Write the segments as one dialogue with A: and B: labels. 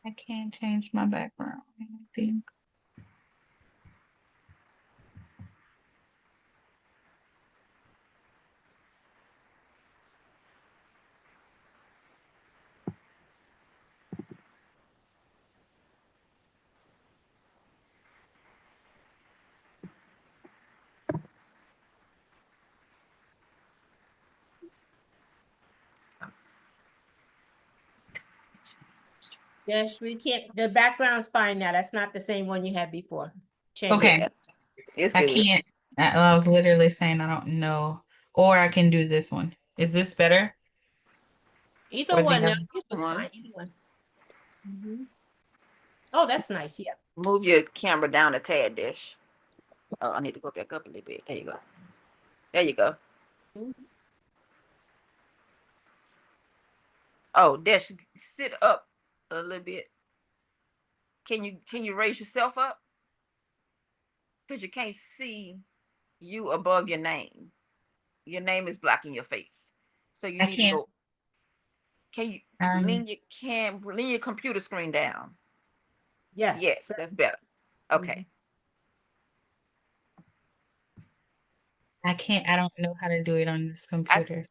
A: I can't change my background, I think.
B: Yes, we can't. The background's fine now. That's not the same one you had before. Change it.
A: Okay,
C: Yeah, it's
A: I
C: good.
A: can't. I was literally saying I don't know. Or I can do this one. Is this better?
B: Either
A: Or the
B: one. No,
A: other?
B: it was
C: One.
B: fine. Either one. Oh, that's nice. Yeah.
C: Move your camera down a tad, Dish. Oh, I need to go back up a little bit. There you go. There you go. Oh, Dish, sit up a little bit. Can you raise yourself up? Because you can't see you above your name. Your name is blocking your face. So you
A: I
C: need to
A: can't.
C: go. Can you
A: Um,
C: lean your computer screen down?
B: Yes.
C: Yes, that's better. Okay.
A: I can't. I don't know how to do it on this
C: I
A: computer.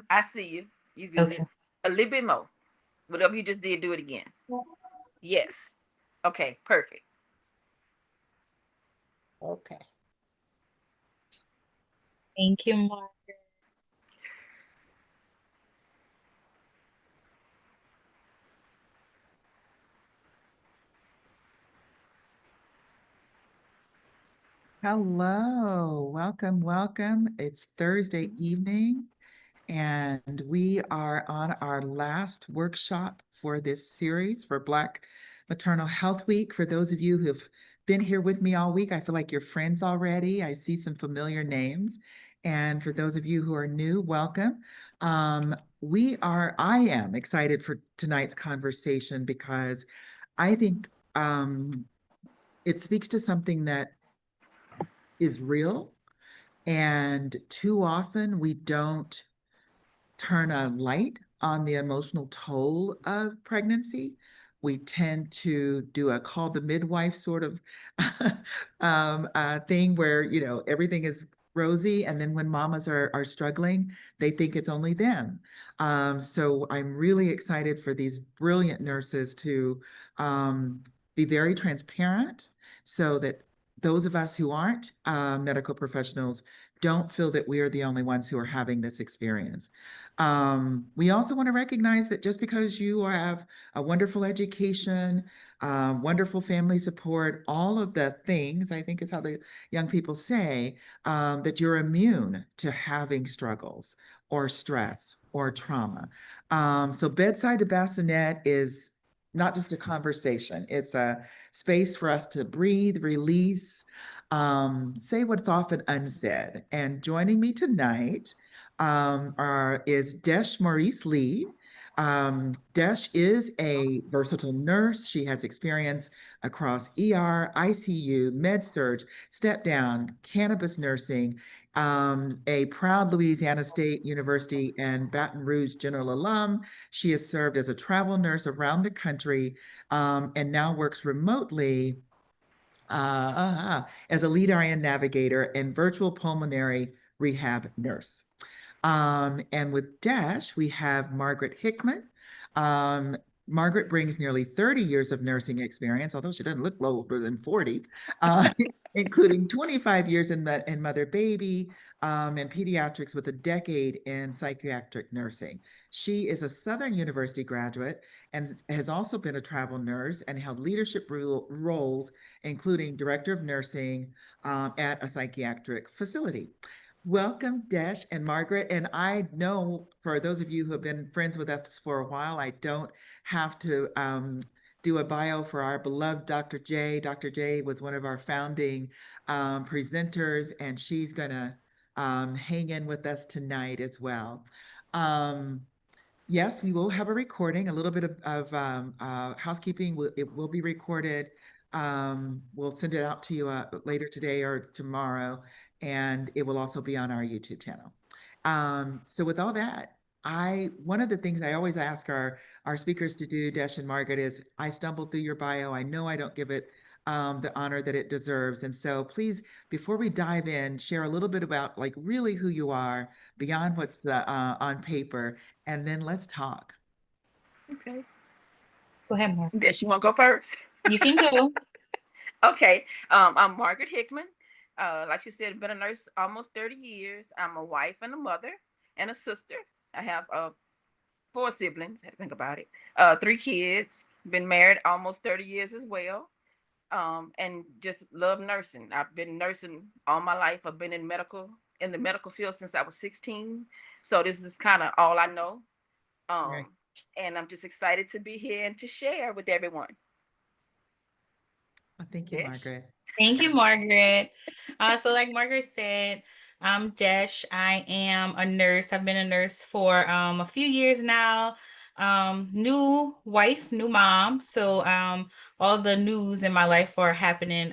C: I see you. You good.
A: Okay.
C: A little bit more. Whatever you just did, do it again. Yes. Okay, perfect.
B: Okay.
A: Thank you, Mark.
D: Hello, welcome, welcome. It's Thursday evening, and we are on our last workshop for this series for Black Maternal Health Week. For those of you who've been here with me all week, I feel like you're friends already. I see some familiar names. And for those of you who are new, welcome. I am excited for tonight's conversation because I think it speaks to something that is real. And too often we don't turn a light on the emotional toll of pregnancy. We tend to do a call the midwife sort of thing where, everything is rosy. And then when mamas are struggling, they think it's only them. So I'm really excited for these brilliant nurses to be very transparent so that those of us who aren't medical professionals don't feel that we are the only ones who are having this experience. We also want to recognize that just because you have a wonderful education, wonderful family support, all of the things, I think is how the young people say, that you're immune to having struggles or stress or trauma. So Bedside to Bassinet is not just a conversation, it's a space for us to breathe, release, say what's often unsaid. And joining me tonight is Desh Maurice Lee. Desh is a versatile nurse. She has experience across ER, ICU, med surg, step down, cannabis nursing, a proud Louisiana State University and Baton Rouge General alum. She has served as a travel nurse around the country and now works remotely as a lead RN navigator and virtual pulmonary rehab nurse. And with Dash, we have Margaret Hickman. Um, Margaret brings nearly 30 years of nursing experience, although she doesn't look older than 40, uh, including 25 years in mother baby and pediatrics with a decade in psychiatric nursing. She is a Southern University graduate and has also been a travel nurse and held leadership roles, including director of nursing at a psychiatric facility. Welcome, Desh and Margaret. And I know for those of you who have been friends with us for a while, I don't have to do a bio for our beloved Dr. J. Dr. J was one of our founding presenters, and she's going to hang in with us tonight as well. Um, yes, we will have a recording, a little bit of housekeeping. It will be recorded. We'll send it out to you later today or tomorrow, and it will also be on our YouTube channel. So with all that, one of the things I always ask our speakers to do, Desh and Margaret, is I stumbled through your bio. I know I don't give it the honor that it deserves. And so please, before we dive in, share a little bit about like really who you are beyond what's on paper, and then let's talk.
C: Okay.
A: Go ahead, Mark.
C: Guess you want to go first?
A: You can go.
C: Okay. I'm Margaret Hickman. Like you said, been a nurse almost 30 years. I'm a wife and a mother and a sister. I have 4 siblings. I had to think about it. 3 kids. Been married almost 30 years as well. And just love nursing. I've been nursing all my life. I've been in the medical field since I was 16. So this is kind of all I know.
A: Right.
C: And I'm just excited to be here and to share with everyone.
D: Thank you,
C: Desh?
D: Margaret.
A: Thank you, Margaret. So like Margaret said, I'm Desh. I am a nurse. I've been a nurse for a few years now. New wife, new mom. So all the news in my life are happening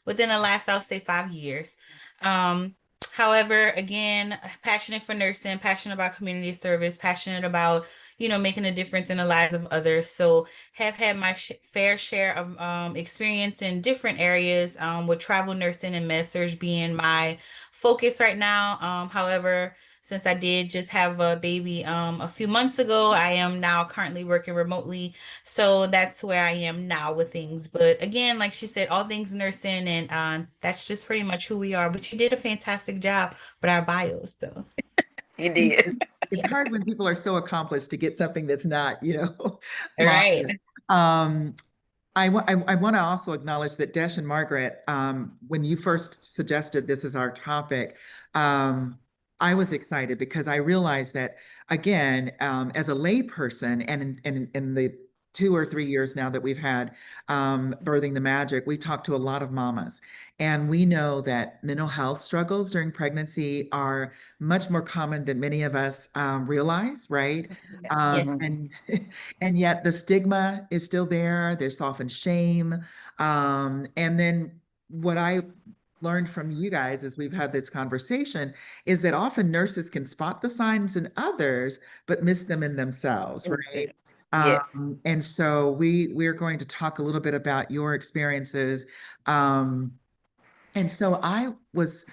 A: within the last, I'll say, 5 years. Um, However, again, passionate for nursing, passionate about community service, passionate about, making a difference in the lives of others. So have had my fair share of experience in different areas, with travel nursing and med surg being my focus right now. However, since I did just have a baby a few months ago, I am now currently working remotely. So that's where I am now with things. But again, like she said, all things nursing, and that's just pretty much who we are. But you did a fantastic job with our bios. So,
C: You
D: Thank
C: did.
D: you. It's hard
A: yes.
D: when people are so accomplished to get something that's not,
A: All right.
D: marvelous. Um, I want to also acknowledge that Desh and Margaret, when you first suggested this as our topic, I was excited because I realized that, again, as a layperson, and in the 2 or 3 years now that we've had Birthing the Magic, we've talked to a lot of mamas. And we know that mental health struggles during pregnancy are much more common than many of us realize, right?
A: Yes.
D: And and yet the stigma is still there. There's often shame. And then what I learned from you guys as we've had this conversation is that often nurses can spot the signs in others, but miss them in themselves, right?
C: Yes.
D: And so we're going to talk a little bit about your experiences. Um, and so I was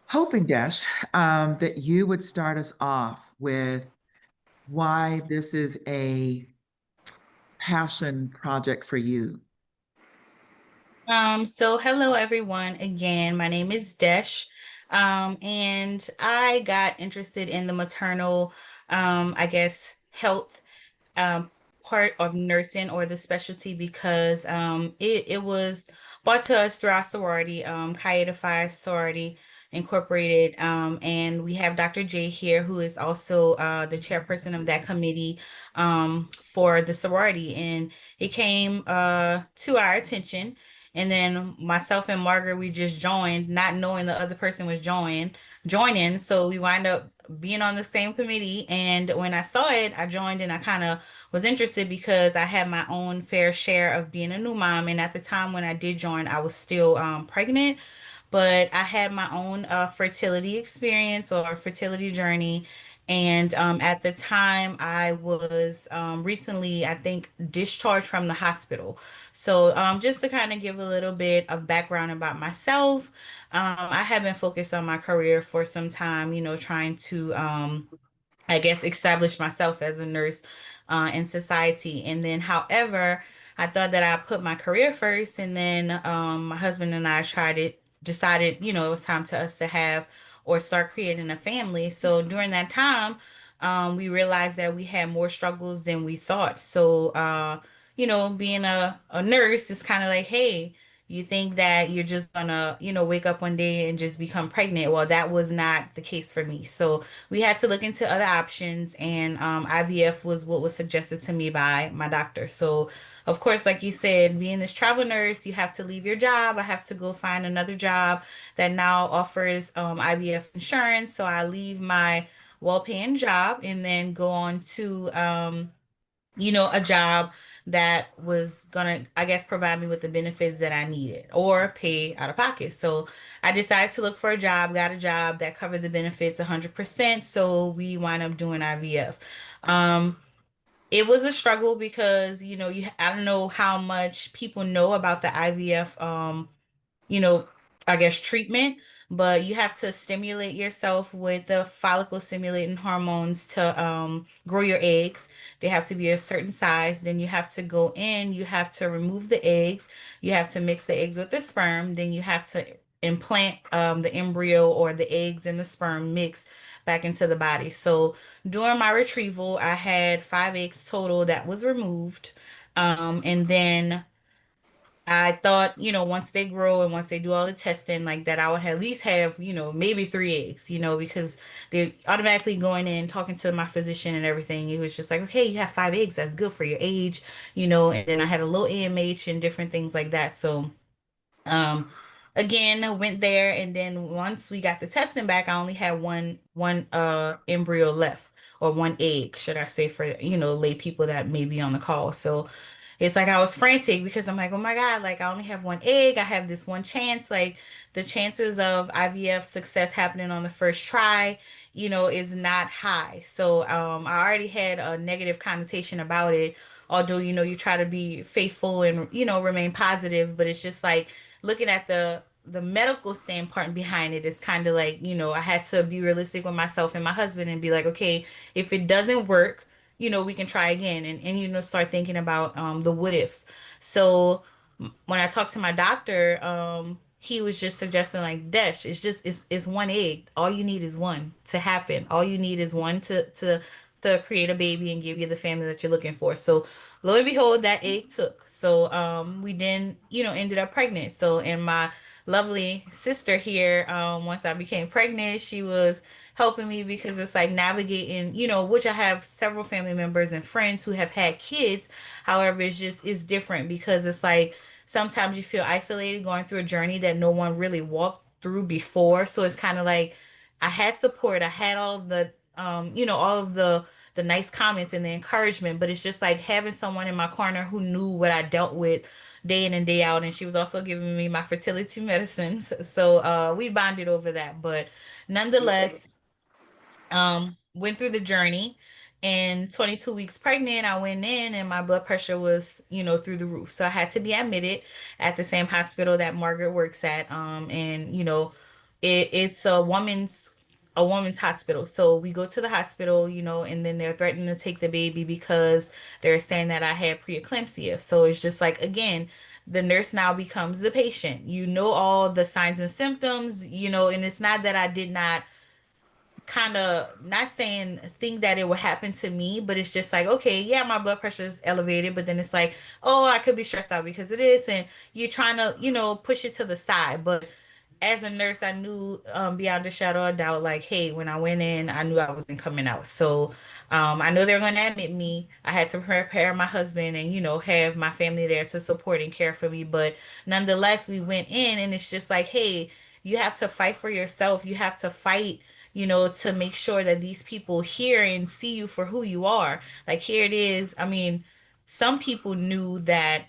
D: hoping, Desh, that you would start us off with why this is a passion project for you.
A: So hello everyone again. My name is Desh. And I got interested in the maternal, I guess, health um, part of nursing or the specialty because it was brought to us through our sorority, Chi Eta Phi Sorority Incorporated. And we have Dr. J here, who is also the chairperson of that committee for the sorority. And it came to our attention. And then myself and Margaret, we just joined, not knowing the other person was joining. So we wind up being on the same committee. And when I saw it, I joined and I kind of was interested because I had my own fair share of being a new mom. And at the time when I did join, I was still pregnant, but I had my own fertility experience or fertility journey. And at the time, I was recently, I think, discharged from the hospital. So just to kind of give a little bit of background about myself, I have been focused on my career for some time, trying to I guess, establish myself as a nurse in society. And then, however, I thought that I put my career first, and then my husband and I decided, it was time to us to have or start creating a family. So during that time, we realized that we had more struggles than we thought. So, being a nurse is kind of like, hey, you think that you're just gonna, wake up one day and just become pregnant. Well, that was not the case for me. So we had to look into other options, and IVF was what was suggested to me by my doctor. So, of course, like you said, being this travel nurse, you have to leave your job. I have to go find another job that now offers IVF insurance. So I leave my well-paying job and then go on to a job that was gonna, I guess, provide me with the benefits that I needed or pay out of pocket. So I decided to look for a job, got a job that covered the benefits 100%. So we wound up doing IVF. Um, it was a struggle because, I don't know how much people know about the IVF, you know, I guess treatment, but you have to stimulate yourself with the follicle stimulating hormones to grow your eggs. They have to be a certain size. Then you have to go in, you have to remove the eggs, you have to mix the eggs with the sperm, then you have to implant the embryo or the eggs and the sperm mix back into the body. So during my retrieval, I had 5 eggs total that was removed. And then I thought, once they grow and once they do all the testing like that, I would at least have, maybe 3 eggs, because they automatically going in, talking to my physician and everything. It was just like, okay, you have 5 eggs. That's good for your age, and then I had a low AMH and different things like that. So, um, again, I went there, and then once we got the testing back, I only had one embryo left, or one egg, should I say, for, lay people that may be on the call. So it's like I was frantic because I'm like, oh my God, like I only have one egg. I have this one chance. Like the chances of IVF success happening on the first try, is not high. So I already had a negative connotation about it. Although, you try to be faithful and, remain positive, but it's just like looking at the medical standpoint behind it is kind of like, I had to be realistic with myself and my husband and be like, okay, if it doesn't work, we can try again, and start thinking about the what ifs. So when I talked to my doctor, he was just suggesting like Desh, it's one egg. All you need is one to happen. All you need is one to create a baby and give you the family that you're looking for. So lo and behold, that egg took. So we then, ended up pregnant. So and my lovely sister here, once I became pregnant, she was helping me because it's like navigating, which I have several family members and friends who have had kids. However, it's different because it's like sometimes you feel isolated going through a journey that no one really walked through before. So it's kind of like I had support, I had all of the all of the nice comments and the encouragement, but it's just like having someone in my corner who knew what I dealt with day in and day out, and she was also giving me my fertility medicines. So we bonded over that, but nonetheless, went through the journey, and 22 weeks pregnant, I went in and my blood pressure was, through the roof. So I had to be admitted at the same hospital that Margaret works at. And it's a woman's hospital. So we go to the hospital, and then they're threatening to take the baby because they're saying that I had preeclampsia. So it's just like, again, the nurse now becomes the patient. You know all the signs and symptoms, and it's not that I did not kind of, not saying think that it would happen to me, but it's just like, okay, yeah, my blood pressure is elevated, but then it's like, oh, I could be stressed out because of this, and you're trying to, push it to the side. But as a nurse, I knew, beyond a shadow of doubt, like, hey, when I went in, I knew I wasn't coming out. So I know they were going to admit me. I had to prepare my husband and, have my family there to support and care for me. But nonetheless, we went in, and it's just like, hey, you have to fight for yourself. You have to fight, to make sure that these people hear and see you for who you are. Like, here it is. I mean, some people knew that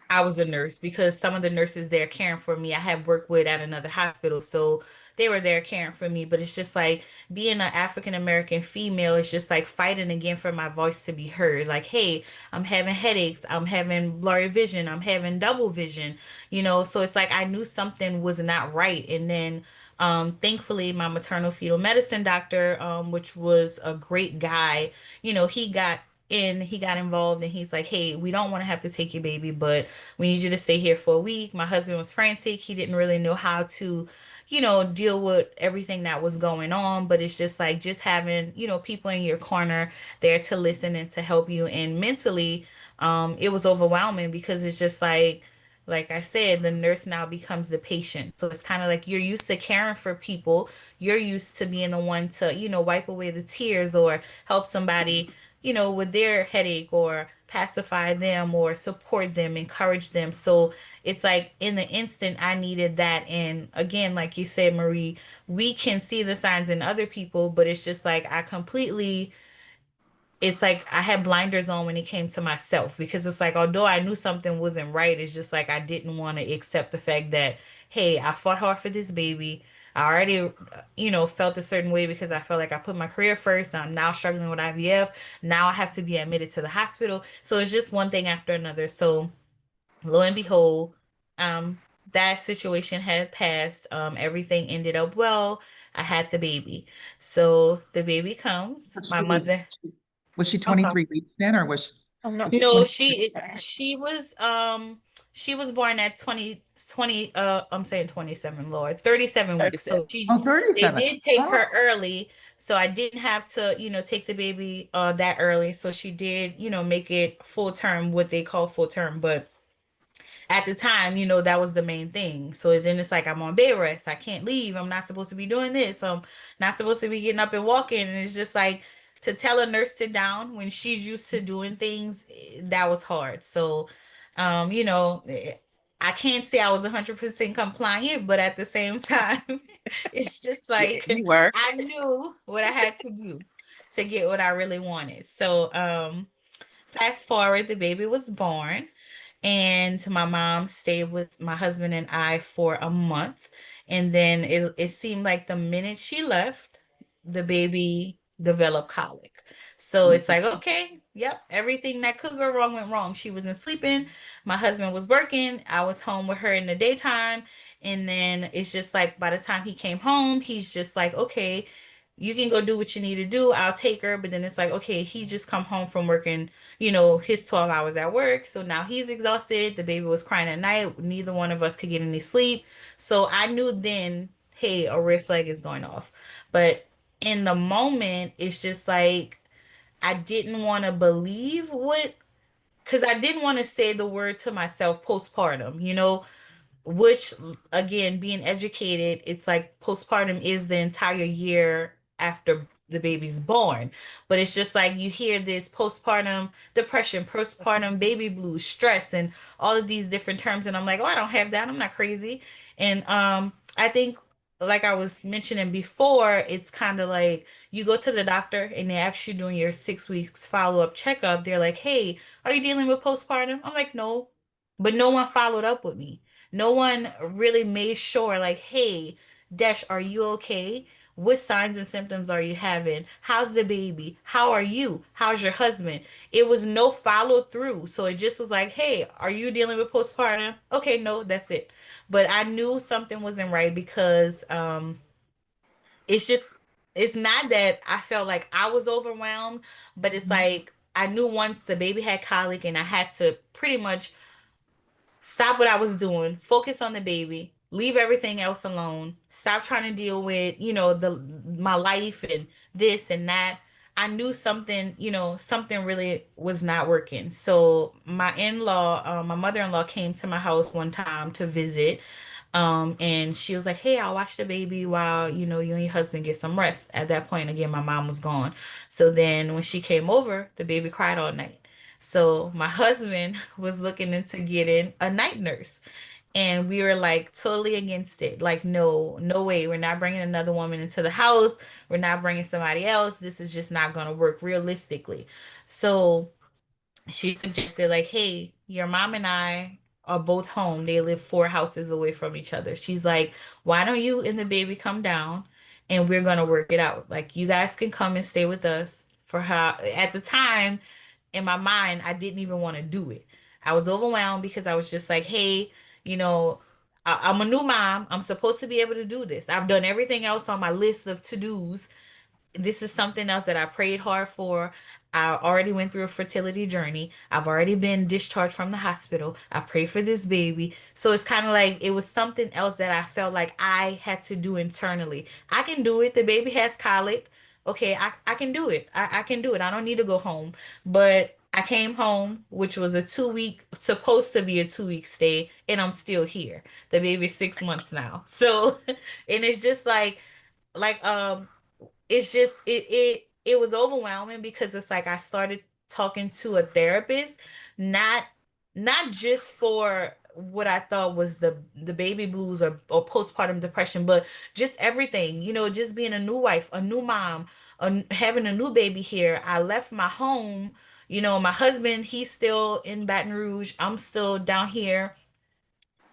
A: I was a nurse because some of the nurses there caring for me I had worked with at another hospital. So they were there caring for me. But it's just like being an African American female, it's just like fighting again for my voice to be heard. Like, hey, I'm having headaches, I'm having blurry vision, I'm having double vision, So it's like I knew something was not right. And then thankfully my maternal fetal medicine doctor, which was a great guy, he got involved, and he's like, hey, we don't want to have to take your baby, but we need you to stay here for a week. My husband was frantic. He didn't really know how to, deal with everything that was going on. But it's just like just having, people in your corner there to listen and to help you. And mentally, it was overwhelming because it's just like I said, the nurse now becomes the patient. So it's kind of like you're used to caring for people. You're used to being the one to, wipe away the tears or help somebody, with their headache, or pacify them or support them, encourage them. So it's like in the instant I needed that. And again, like you said, Marie, we can see the signs in other people, but it's just like I completely it's like I had blinders on when it came to myself, because it's like, although I knew something wasn't right, it's just like I didn't want to accept the fact that, hey, I fought hard for this baby. I already, felt a certain way because I felt like I put my career first. I'm now struggling with IVF. Now I have to be admitted to the hospital. So it's just one thing after another. So lo and behold, um, that situation had passed. Everything ended up well. I had the baby. So the baby comes.
D: Was
A: My
D: she,
A: mother.
D: was she
A: Okay.
D: 23 weeks then, or
C: Oh no.
D: was she
A: No,
D: 20?
A: she was born at 20 I'm saying 27, Lord, 37 weeks.
C: 37.
A: So
D: Oh,
A: they
D: 37.
A: did take
D: Oh,
A: her early, so I didn't have to, take the baby that early. So she did, make it full term, what they call full term, but at the time, that was the main thing. So then it's like I'm on bed rest. I can't leave. I'm not supposed to be doing this. I'm not supposed to be getting up and walking. And it's just like to tell a nurse sit down when she's used to doing things, that was hard. So, I can't say I was 100% compliant, but at the same time, it's just
C: Yeah,
A: like
C: you were.
A: I knew what I had to do to get what I really wanted. So, fast forward, the baby was born, and my mom stayed with my husband and I for a month. And then it seemed like the minute she left, the baby developed colic. So it's like, okay, yep, everything that could go wrong went wrong. She wasn't sleeping. My husband was working. I was home with her in the daytime. And then it's just like by the time he came home, he's just like, okay, you can go do what you need to do. I'll take her. But then it's like, okay, he just come home from working, his 12 hours at work. So now he's exhausted. The baby was crying at night. Neither one of us could get any sleep. So I knew then, hey, a red flag is going off. But in the moment, it's just like I didn't want to believe because I didn't want to say the word to myself postpartum, which again, being educated, it's like postpartum is the entire year after the baby's born. But it's just like you hear this postpartum depression, postpartum baby blues, stress, and all of these different terms. And I'm like, oh, I don't have that. I'm not crazy. And I think, like I was mentioning before, it's kind of like you go to the doctor and they ask you during your 6 weeks follow-up checkup, they're like, hey, are you dealing with postpartum? I'm like, no. But no one followed up with me. No one really made sure, like, hey, Desh, are you okay? What signs and symptoms are you having? How's the baby? How are you? How's your husband? It was no follow through. So it just was like, hey, are you dealing with postpartum? Okay, no, that's it. But I knew something wasn't right because it's just, it's not that I felt like I was overwhelmed, but it's like I knew once the baby had colic and I had to pretty much stop what I was doing, focus on the baby, leave everything else alone, stop trying to deal with, the my life and this and that. I knew something, something really was not working. So my mother-in-law came to my house one time to visit. And she was like, hey, I'll watch the baby while, you and your husband get some rest. At that point, again, my mom was gone. So then when she came over, the baby cried all night. So my husband was looking into getting a night nurse. And we were like totally against it. Like, no, no way. We're not bringing another woman into the house. We're not bringing somebody else. This is just not going to work realistically. So she suggested, like, hey, your mom and I are both home. They live 4 houses away from each other. She's like, why don't you and the baby come down and we're going to work it out? Like, you guys can come and stay with us for how, at the time, in my mind, I didn't even want to do it. I was overwhelmed because I was just like, hey, you know, I'm a new mom. I'm supposed to be able to do this. I've done everything else on my list of to-dos. This is something else that I prayed hard for. I already went through a fertility journey. I've already been discharged from the hospital. I prayed for this baby. So it's kind of like it was something else that I felt like I had to do internally. I can do it. The baby has colic. Okay, I can do it. I can do it. I don't need to go home. But I came home, which was a 2 week, supposed to be a 2 week stay, and I'm still here. The baby's 6 months now. So, and it's just like it's just it was overwhelming because it's like I started talking to a therapist, not not just for what I thought was the baby blues or postpartum depression, but just everything, just being a new wife, a new mom, having a new baby here. I left my home. My husband, he's still in Baton Rouge. I'm still down here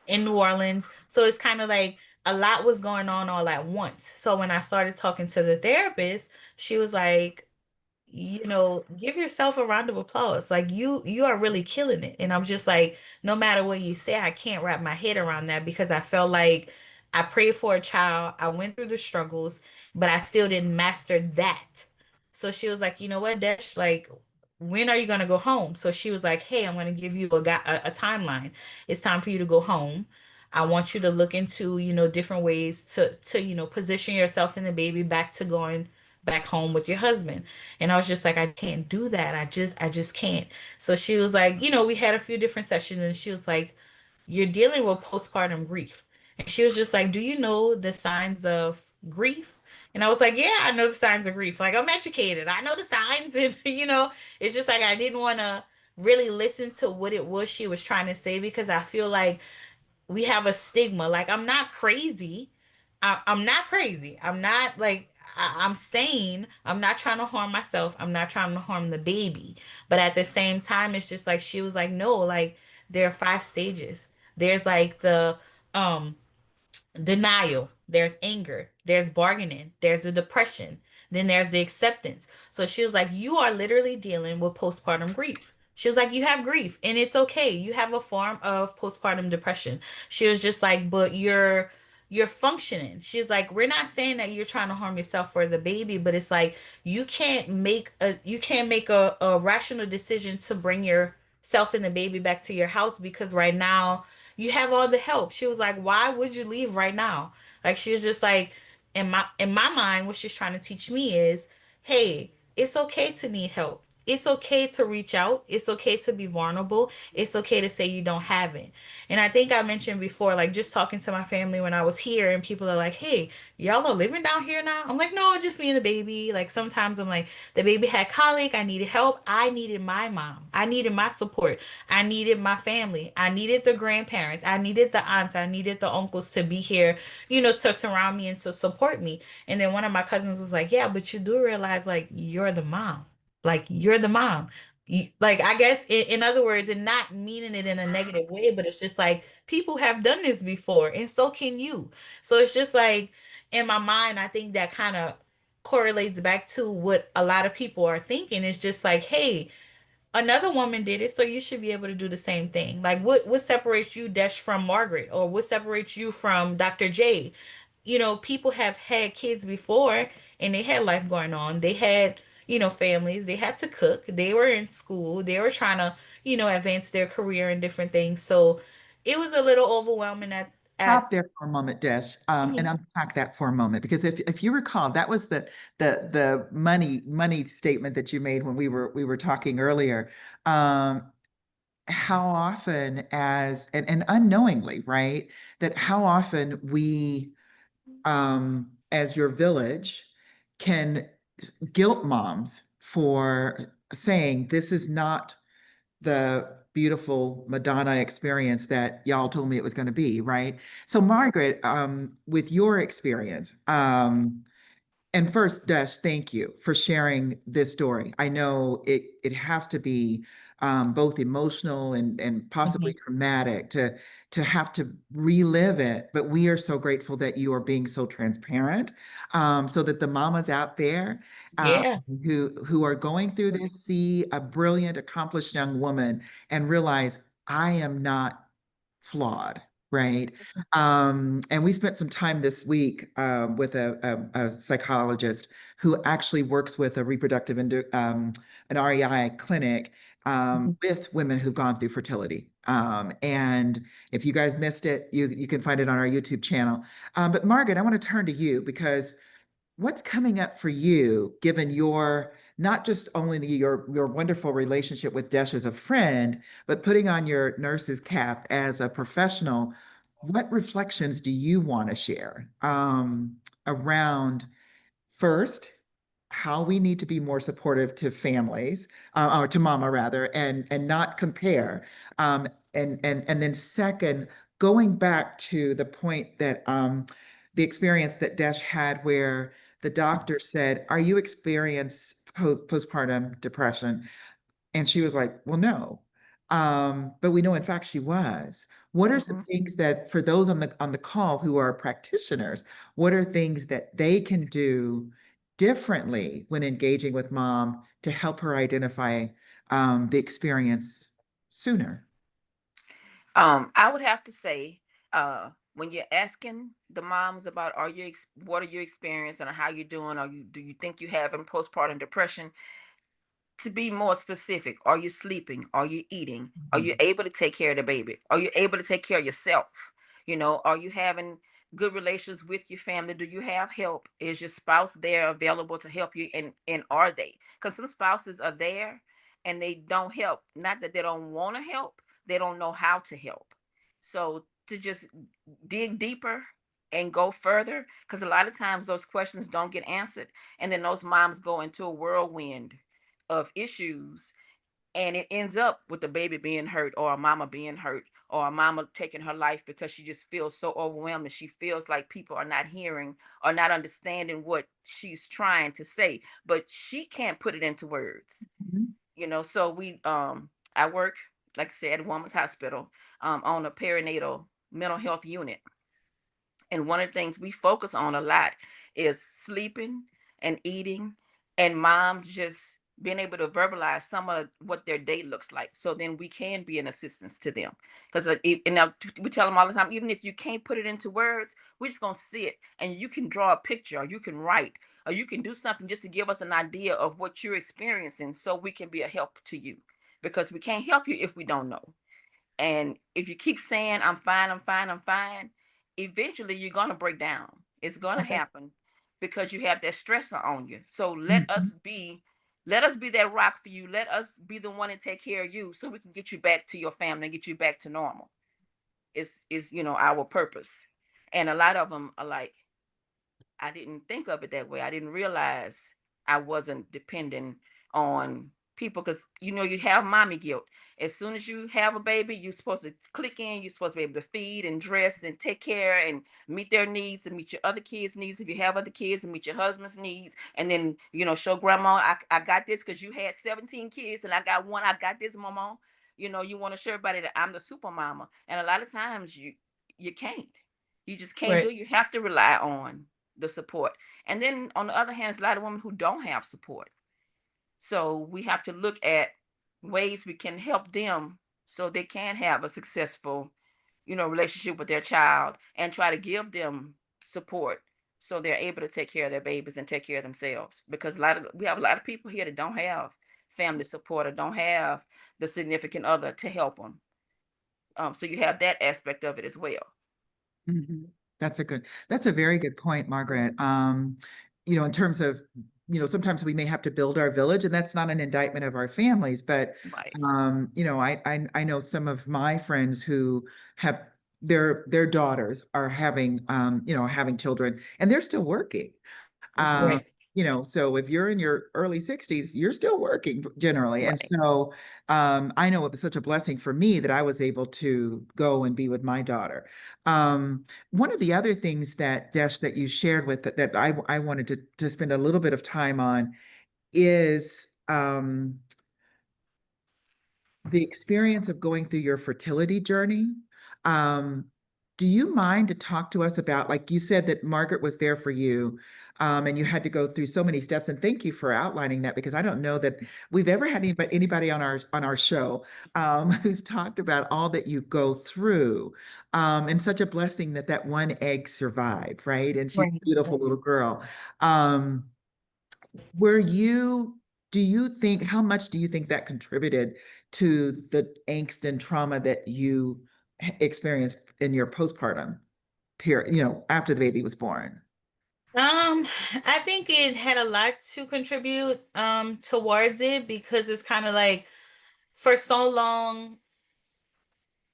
A: in New Orleans. So it's kind of like a lot was going on all at once. So when I started talking to the therapist, she was like, give yourself a round of applause. Like you are really killing it. And I'm just like, no matter what you say, I can't wrap my head around that because I felt like I prayed for a child. I went through the struggles, but I still didn't master that. So she was like, you know what, Desh, like, when are you gonna go home? So she was like, hey, I'm gonna give you a timeline. It's time for you to go home. I want you to look into, different ways to, position yourself and the baby back to going back home with your husband. And I was just like, I can't do that. I just can't. So she was like, we had a few different sessions and she was like, you're dealing with postpartum grief. And she was just like, do you know the signs of grief? And I was like, yeah, I know the signs of grief. Like, I'm educated. I know the signs. And, it's just like I didn't want to really listen to what it was she was trying to say because I feel like we have a stigma. Like, I'm not crazy. I'm not crazy. I'm not like I'm sane. I'm not trying to harm myself. I'm not trying to harm the baby. But at the same time, it's just like she was like, no, like there are 5 stages. There's like the um denial, there's anger, there's bargaining, there's the depression, then there's the acceptance. So she was like, you are literally dealing with postpartum grief. She was like, you have grief and it's okay. You have a form of postpartum depression. She was just like, but you're functioning. She's like, we're not saying that you're trying to harm yourself for the baby, but it's like you can't make a rational decision to bring yourself and the baby back to your house because right now you have all the help. She was like, why would you leave right now? Like she was just like, in my mind, what she's trying to teach me is, hey, it's okay to need help. It's okay to reach out. It's okay to be vulnerable. It's okay to say you don't have it. And I think I mentioned before, like just talking to my family when I was here, and people are like, hey, y'all are living down here now? I'm like, no, just me and the baby. Like sometimes I'm like, the baby had colic. I needed help. I needed my mom. I needed my support. I needed my family. I needed the grandparents. I needed the aunts. I needed the uncles to be here, to surround me and to support me. And then one of my cousins was like, yeah, but you do realize like you're the mom. Like you're the mom. Like I guess in other words, and not meaning it in a negative way, but it's just like people have done this before, and so can you. So it's just like in my mind, I think that kind of correlates back to what a lot of people are thinking. It's just like, hey, another woman did it, so you should be able to do the same thing. Like what separates you, Desh, from Margaret, or what separates you from Dr. J? People have had kids before and they had life going on. They had, families. They had to cook. They were in school. They were trying to, advance their career and different things. So it was a little overwhelming at
D: Stop there for a moment, Desh, and
A: Mhm.
D: unpack that for a moment, because if you recall, that was the money statement that you made when we were talking earlier. How often and unknowingly, right? That how often we, as your village, can guilt moms for saying this is not the beautiful Madonna experience that y'all told me it was going to be, right? So, Margaret, with your experience, and first, Desh, thank you for sharing this story. I know it has to be both emotional and possibly
A: Mhm.
D: traumatic to have to relive it, but we are so grateful that you are being so transparent, so that the mamas out there um,
A: Yeah.
D: who are going through this see a brilliant, accomplished young woman and realize I am not flawed, right? And we spent some time this week with a psychologist who actually works with a an REI clinic
A: Mhm.
D: with women who've gone through fertility. And if you guys missed it, you can find it on our YouTube channel. But Margaret, I want to turn to you because what's coming up for you, given your not just only your wonderful relationship with Desh as a friend, but putting on your nurse's cap as a professional? What reflections do you want to share around first how we need to be more supportive to families, or to mama rather, and not compare, and then second, going back to the point that the experience that Desh had where the doctor said, "Are you experience postpartum depression?" And she was like, "Well, no." But we know in fact she was. What are some
C: Mm-hmm.
D: things that for those on the call who are practitioners, what are things that they can do differently when engaging with mom to help her identify the experience sooner?
C: I would have to say, when you're asking the moms about what are you experiencing or how you doing, or do you think you having postpartum depression, to be more specific, are you sleeping? Are you eating? Are you
D: Mhm.
C: able to take care of the baby? Are you able to take care of yourself? Are you having good relations with your family? Do you have help? Is your spouse there available to help you? And are they? Because some spouses are there and they don't help. Not that they don't want to help, they don't know how to help. So to just dig deeper and go further, because a lot of times those questions don't get answered. And then those moms go into a whirlwind of issues, and it ends up with the baby being hurt, or a mama being hurt, or a mama taking her life because she just feels so overwhelmed and she feels like people are not hearing or not understanding what she's trying to say, but she can't put it into words.
D: Mhm.
C: So I work, like I said, at a woman's hospital, on a perinatal mental health unit. And one of the things we focus on a lot is sleeping and eating, and moms just being able to verbalize some of what their day looks like. So then we can be an assistance to them. Because we tell them all the time, even if you can't put it into words, we're just going to see it. And you can draw a picture, or you can write, or you can do something just to give us an idea of what you're experiencing so we can be a help to you. Because we can't help you if we don't know. And if you keep saying, I'm fine, I'm fine, I'm fine, eventually you're going to break down. It's going to
A: That's it.
C: happen because you have that stressor on you. So
D: Mhm.
C: let us be that rock for you. Let us be the one to take care of you so we can get you back to your family and get you back to normal. Is our purpose. And a lot of them are like, I didn't think of it that way. I didn't realize I wasn't depending on people, because you have mommy guilt. As soon as you have a baby, you're supposed to click in. You're supposed to be able to feed and dress and take care and meet their needs and meet your other kids' needs if you have other kids, and meet your husband's needs. And then show grandma, I got this because you had 17 kids and I got one. I got this, mama. You want to show everybody that I'm the super mama, and a lot of times you can't. You just can't do
A: Right.
C: it. You have to rely on the support. And then on the other hand, there's a lot of women who don't have support. So we have to look at ways we can help them so they can have a successful, relationship with their child, and try to give them support so they're able to take care of their babies and take care of themselves. Because we have a lot of people here that don't have family support or don't have the significant other to help them. So you have that aspect of it as well.
D: Mhm. That's a very good point, Margaret. In terms of, sometimes we may have to build our village, and that's not an indictment of our families, but
C: Right.
D: I know some of my friends who have their daughters are having children, and they're still working.
C: Mhm.
D: Um,
A: Right.
D: so if you're in your early 60s, you're still working generally. And
C: Right.
D: so I know it was such a blessing for me that I was able to go and be with my daughter. One of the other things that Desh that you shared with that I wanted to spend a little bit of time on is the experience of going through your fertility journey. Um, do you mind to talk to us about, like you said, that Margaret was there for you, and you had to go through so many steps. And thank you for outlining that, because I don't know that we've ever had anybody on our show who's talked about all that you go through, and such a blessing that that one egg survived, right? And she's a
A: Right.
D: beautiful little girl. Um, were you, do you think, how much do you think that contributed to the angst and trauma that you experienced in your postpartum period, after the baby was born?
A: I think it had a lot to contribute towards it, because it's kind of like for so long,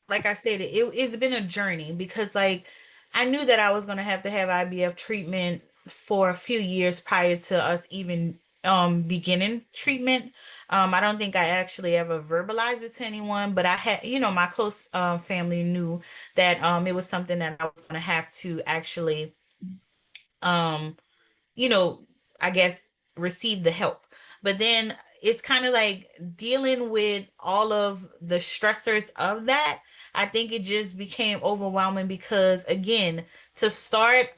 A: like I said, it's been a journey, because like I knew that I was gonna have to have IVF treatment for a few years prior to us even beginning treatment. I don't think I actually ever verbalized it to anyone, but I had, my close family knew that it was something that I was gonna have to actually um you know, I guess receive the help. But then it's kind of like dealing with all of the stressors of that. I think it just became overwhelming because again, to start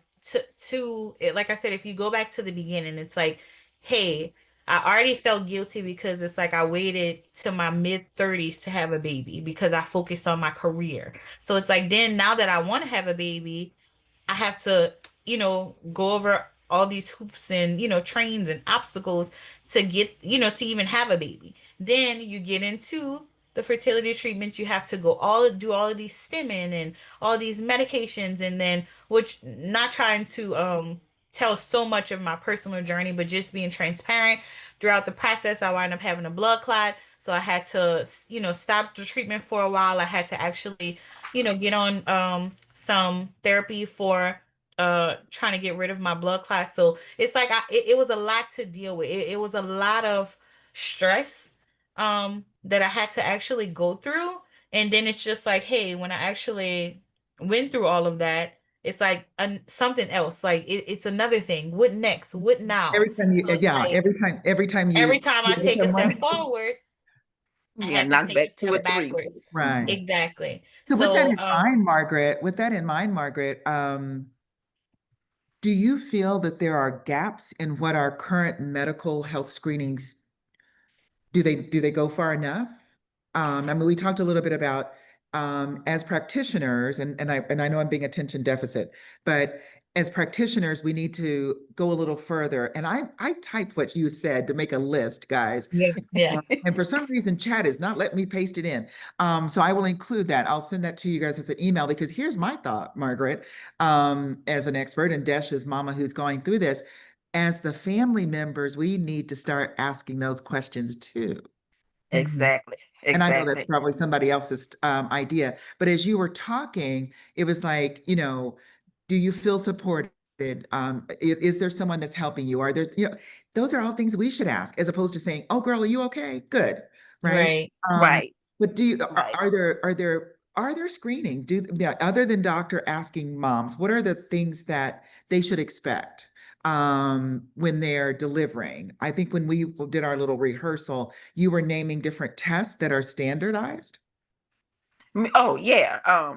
A: like I said, if you go back to the beginning, it's like, hey, I already felt guilty because it's like I waited to my mid 30s to have a baby because I focused on my career. So it's like then now that I want to have a baby, I have to, go over all these hoops and, trains and obstacles to get, to even have a baby. Then you get into the fertility treatments. You have to do all of these stimming and all these medications. And then, which not trying to, tell so much of my personal journey, but just being transparent throughout the process, I wound up having a blood clot. So I had to, stop the treatment for a while. I had to actually, get on some therapy for trying to get rid of my blood clot. So it's like it was a lot to deal with. It was a lot of stress that I had to actually go through. And then it's just like, hey, when I actually went through all of that, it's like something else. Like it's another thing. What next? What now?
D: Every time you,
A: So it's
D: yeah,
A: like
D: every time
A: every
D: you
A: time I
D: deal with
A: take a step
D: someone,
A: forward, I
C: Yeah,
A: have to
C: knock
A: take a
C: back two or
A: step
C: three.
A: backwards.
D: right.
A: Exactly.
D: So with that
A: So
D: in mind, Margaret, do you feel that there are gaps in what our current medical health screenings do they go far enough? I mean, we talked a little bit about as practitioners, and I know I'm being attention deficit, but as practitioners, we need to go a little further. And I typed what you said to make a list, guys.
A: yeah, yeah.
D: And for some reason, chat is not letting me paste it in. So I will include that. I'll send that to you guys as an email because here's my thought, Margaret, as an expert, and Desh's mama who's going through this. As the family members, we need to start asking those questions too. Mhm.
C: Exactly.
D: And I know that's
C: Exactly.
D: probably somebody else's idea, but as you were talking, it was like, do you feel supported? Is there someone that's helping you? Are there, those are all things we should ask, as opposed to saying, "Oh, girl, are you okay? Good," right?
A: Right.
D: Um,
C: Right.
D: but
C: Right.
D: are there screening? Yeah, other than doctor asking moms, what are the things that they should expect when they're delivering? I think when we did our little rehearsal, you were naming different tests that are standardized.
C: Oh yeah.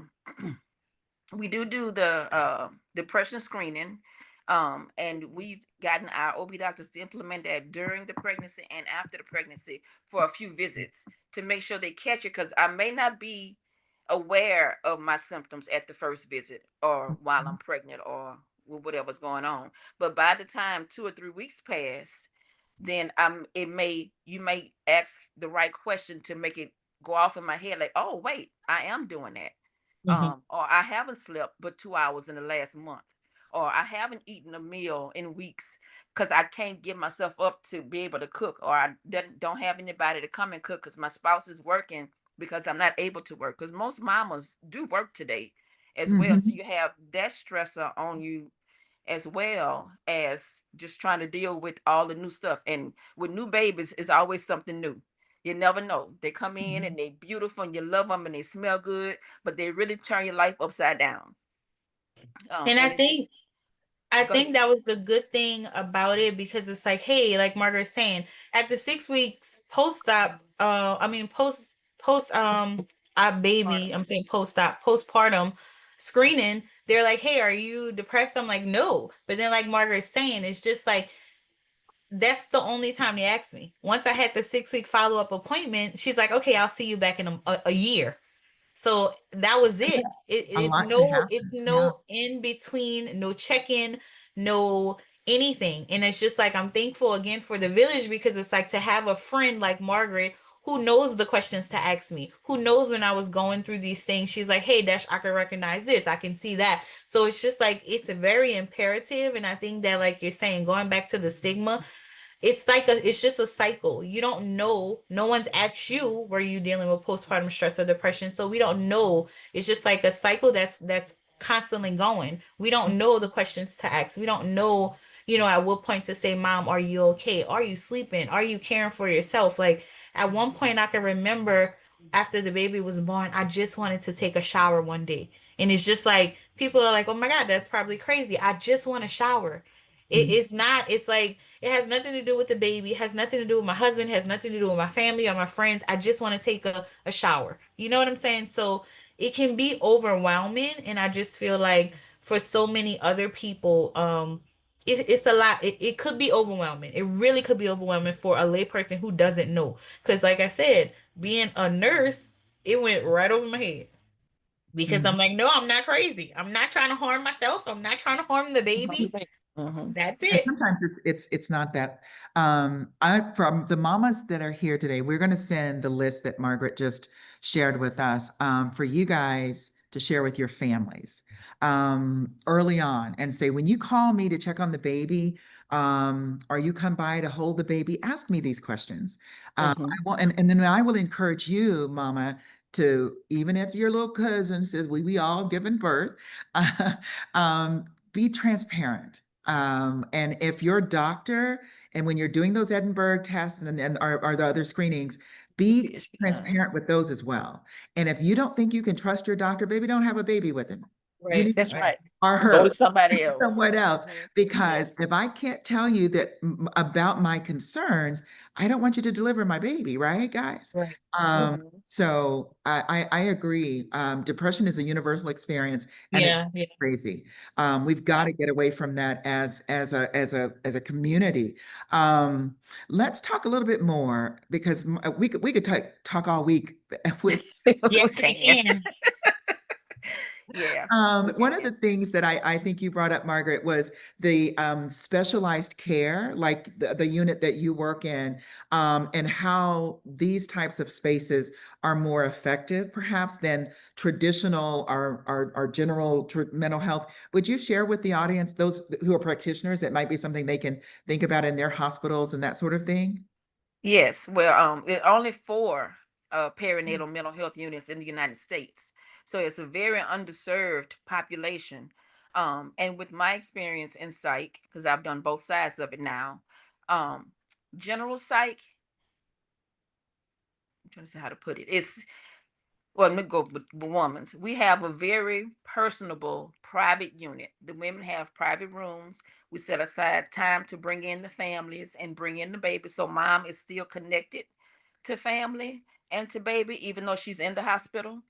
C: We do the depression screening, and we've gotten our OB doctors to implement that during the pregnancy and after the pregnancy for a few visits to make sure they catch it, because I may not be aware of my symptoms at the first visit or while I'm pregnant or with whatever's going on, but by the time 2 or 3 weeks pass, then you may ask the right question to make it go off in my head, like, oh wait, I am doing that,
A: Mhm.
C: or I haven't slept but 2 hours in the last month, or I haven't eaten a meal in weeks because I can't get myself up to be able to cook, or I don't have anybody to come and cook because my spouse is working because I'm not able to work. Because most mamas do work today as well. So
D: Mhm.
C: you have that stressor on you as well as just trying to deal with all the new stuff. And with new babies, it's always something new. You never know. They come in and they beautiful and you love them and they smell good, but they really turn your life upside down.
A: And I
C: And it
A: think
C: just
A: I
C: go ahead.
A: think that was the good thing about it because it's like, hey, like Margaret's saying, at the 6 weeks post-op, I mean post our baby,
C: Postpartum.
A: I'm saying post-op, postpartum screening, they're like, hey, are you depressed? I'm like, no. But then like Margaret's saying, it's just like that's the only time they asked me. Once I had the 6 week follow-up appointment, she's like, okay, I'll see you back in a year. So that was it.
D: A
A: It's
D: lot can
A: it's
D: happen. Yeah.
A: no in between, no check-in, no anything. And it's just like I'm thankful again for the village because it's like to have a friend like Margaret who knows the questions to ask me, who knows when I was going through these things. She's like, hey, Dash, I can recognize this, I can see that. So it's just like it's a very imperative. And I think that, like you're saying, going back to the stigma, it's just a cycle. You don't know. No one's asked you were you dealing with postpartum stress or depression. So we don't know. It's just like a cycle that's constantly going. We don't know the questions to ask. We don't know, at what point to say, Mom, are you okay? Are you sleeping? Are you caring for yourself? Like at one point I can remember after the baby was born, I just wanted to take a shower one day. And it's just like people are like, oh my God, that's probably crazy. I just want a shower. It's not, it's like, it has nothing to do with the baby, it has nothing to do with my husband, it has nothing to do with my family or my friends. I just want to take a shower. You know what I'm saying? So it can be overwhelming. And I just feel like for so many other people, it's a lot. It could be overwhelming. It really could be overwhelming for a layperson who doesn't know. Because, like I said, being a nurse, it went right over my head. Because I'm
D: Mhm.
A: like, no, I'm not crazy. I'm not trying to harm myself. I'm not trying to harm the baby.
C: Mhm.
A: That's
D: And
A: it.
D: sometimes it's not that. I from the mamas that are here today, we're going to send the list that Margaret just shared with us for you guys to share with your families early on, and say when you call me to check on the baby, or you come by to hold the baby, ask me these questions. I
C: Mhm.
D: will, and then I will encourage you, Mama, to even if your little cousin says we all given birth, um, be transparent. And if your doctor, and when you're doing those Edinburgh tests and are the other screenings, be
C: Yes,
D: transparent with those as well. And if you don't think you can trust your doctor, baby, don't have a baby with him. You
A: Right.
D: need
C: that's right.
D: or
C: Go to
D: her,
C: somebody else.
D: someone else,
C: Mhm.
D: because
C: Yes.
D: if I can't tell you that about my concerns, I don't want you to deliver my baby, right, guys?
A: Right.
C: Mhm.
D: So I agree. Depression is a universal experience, and it's
A: Yeah. Yeah.
D: crazy. We've got
C: Right.
D: to get away from that as a community. Um, let's talk a little bit more because we could talk all week with
C: We
A: Yes, we
C: can.
A: can.
C: Yeah, we
D: One of the
C: can.
D: things that I think you brought up, Margaret, was the specialized care, like the unit that you work in, and how these types of spaces are more effective, perhaps, than traditional or general mental health. Would you share with the audience, those who are practitioners, that might be something they can think about in their hospitals and that sort of thing?
C: Yes, well, there are only four perinatal mental health units in the United States, so it's a very underserved population. And with my experience in psych, because I've done both sides of it now, um, general psych, I'm trying to say how to put it. It's well, let me go with women's. We have a very personable private unit. The women have private rooms. We set aside time to bring in the families and bring in the baby. So mom is still connected to family and to baby, even though she's in the hospital.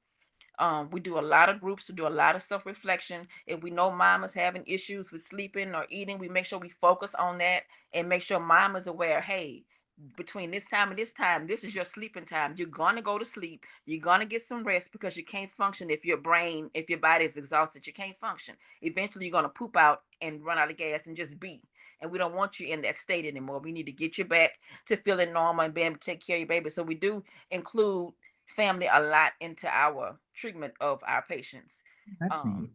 C: We do a lot of groups to do a lot of self reflection. If we know mom is having issues with sleeping or eating, we make sure we focus on that and make sure mom is aware, hey, between this time and this time, this is your sleeping time. You're gonna go to sleep. You're gonna get some rest because you can't function if your brain, if your body is exhausted. You can't function. Eventually, you're gonna poop out and run out of gas and just be. And we don't want you in that state anymore. We need to get you back to feeling normal and being able to take care of your baby. So we do include family a lot into our treatment of our patients.
D: That's
C: Um,
D: neat.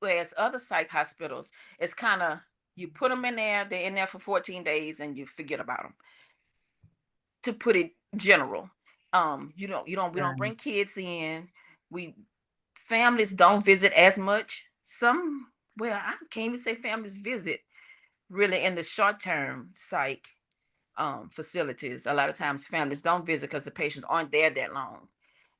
C: Whereas other psych hospitals, it's kind of you put them in there, they're in there for 14 days, and you forget about them. To put it general, we don't
D: Right.
C: bring kids in. We families don't visit as much. Some, well, I can't even say families visit really in the short term psych facilities. A lot of times families don't visit because the patients aren't there that long.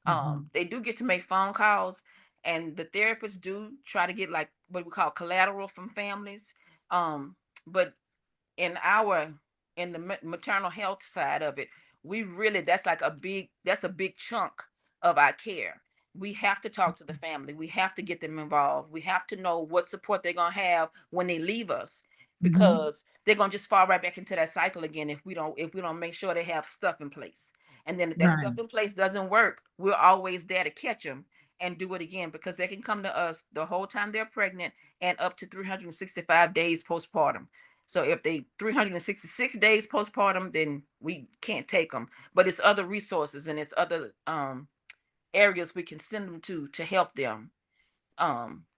D: Mhm.
C: They do get to make phone calls, and the therapists do try to get like what we call collateral from families. But in our in the maternal health side of it, we really that's a big chunk of our care. We have to talk to the family. We have to get them involved. We have to know what support they're gonna have when they leave us,
D: Mhm.
C: because they're gonna just fall right back into that cycle again if we don't make sure they have stuff in place. And then if that
D: Right.
C: stuff in place doesn't work, we're always there to catch them and do it again, because they can come to us the whole time they're pregnant and up to 365 days postpartum. So if they 366 days postpartum, then we can't take them. But it's other resources and it's other areas we can send them to help them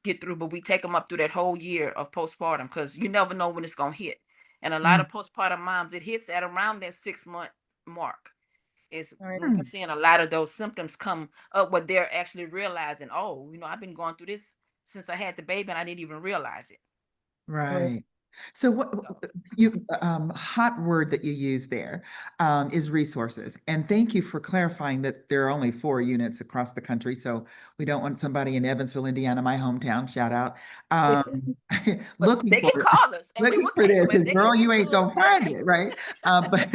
C: get through. But we take them up through that whole year of postpartum, because you never know when it's gonna hit. And a lot
D: Mm.
C: of postpartum moms, it hits at around that 6 month mark. Is
A: All right.
C: when we're
D: Mm.
C: seeing a lot of those symptoms come up, where they're actually realizing, oh, I've been going through this since I had the baby and I didn't even realize it.
A: Right.
D: Right. So what you hot word that you use there is resources. And thank you for clarifying that there are only 4 units across the country. So we don't want somebody in Evansville, Indiana, my hometown, shout out, um,
C: But
D: looking
C: they can
D: for
C: call us and we
D: looking
C: will
D: for
C: take
D: this,
C: them if
D: because
C: they can
D: girl,
C: get
D: you
C: to
D: ain't
C: us.
D: gonna
C: We'll
D: find
C: take
D: it,
C: them.
D: right? But